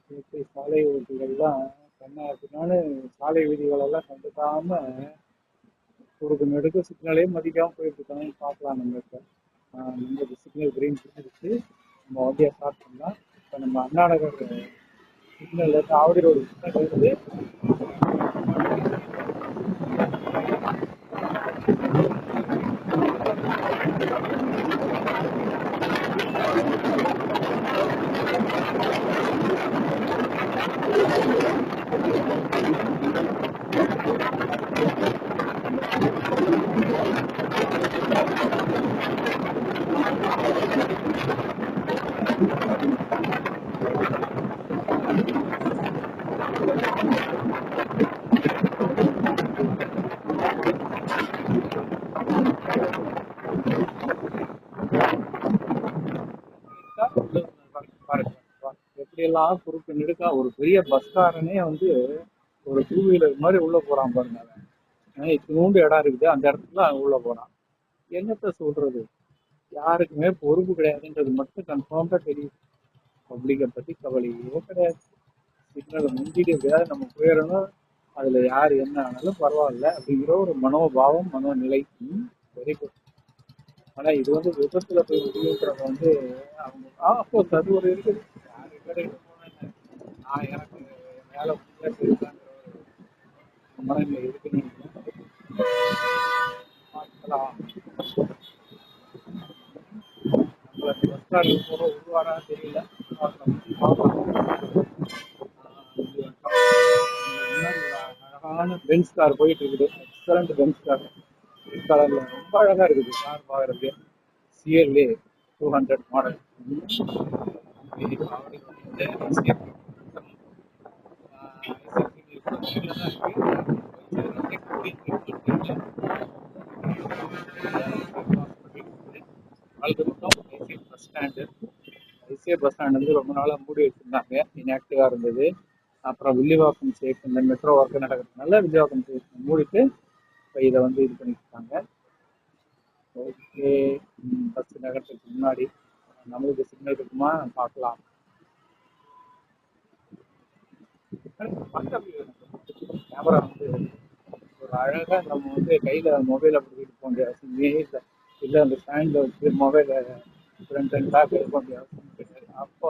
எப்படி சாலை விதிகள்லாம் கண்ணா பின்னான்னு சாலை விதிகளெல்லாம் கண்டுக்காம குறுக்கு நெடுக்க சிக்னலே மதிக்காம போயிட்டு இருக்காங்க. பார்க்கலாம் நம்ம இப்போ நம்ம சிக்னல் கிரீன் பிடிச்சிருச்சு, நம்ம வண்டியை ஸ்டார்ட் பண்ணலாம். இப்போ நம்ம அண்ணா நகர் சிக்னல் இருந்து ஆவடி ரோடு சிக்னல் இருந்து பாருங்க எப்படியெல்லாம் குறுக்கு நெடுக்கா ஒரு பெரிய பஸ்காரனே வந்து ஒரு டூ வீலர் மாதிரி உள்ள போறான் பாருங்க. அவன் இத்தினூண்டு இடம் இருக்குது, அந்த இடத்துல அவன் உள்ள போறான். என்னத்த சொல்றது, யாருக்குமே பொறுப்பு கிடையாதுன்றது மட்டும் கன்ஃபார்ம்டா தெரியுது. பப்ளிக்கை பத்தி கவலையே கிடையாது. சிக்னலை முந்திட்டு எப்படியாவது நம்ம போயிடணும், அதுல யார் என்ன ஆனாலும் பரவாயில்ல அப்படிங்கிற ஒரு மனோபாவம் மனோநிலை. Very good. ஆனா இது வந்து விபத்துல போய் முடிவுன்றத வந்து அவங்க அப்போஸ் அது ஒரு இருக்குது. யாரு கடைக்கு போனேன் நான் எனக்கு மேல இருக்காங்கிற ஒரு மனநிலை இருக்குன்னு பார்க்கலாம். நம்மள பஸ் ஸ்டாண்டுக்கு போற உருவாரா தெரியல. முன்னாடி ஒரு அழகான பென்ஸ் கார் போயிட்டு இருக்குது. எக்ஸலண்ட் பென்ஸ் கார், ரெட் கலர்ல ரொம்ப அழகா இருக்குது கார் பாக்குறது. CLA 200 model. Bus stand ICI bus stand வந்து ரொம்ப நாளாக மூடி வச்சிருந்தாங்க, இன்ஆக்டிவாக இருந்தது. அப்புறம் வில்லிவாக்கம் சேஃப் இந்த மெட்ரோ ஒர்க் நடக்கிறதுனால வில்லிவாக்கம் சேஃப் மூடிட்டு இப்போ இதை வந்து இது பண்ணியிருக்காங்க. ஓகே, பஸ் நகரத்துக்கு முன்னாடி நம்மளுக்கு சிக்னல் இருக்குமா பார்க்கலாம். கேமரா வந்து ஒரு அழகாக நம்ம வந்து கையில் மொபைலை பிடிக்கிட்டு போக வேண்டிய அவசியமே இல்லை. இல்லை அந்த ஸ்டாண்டில் வச்சு மொபைலை ஃப்ரண்ட் அண்ட் பேக் எடுக்க வேண்டிய அவசியம் கிடையாது. அப்போ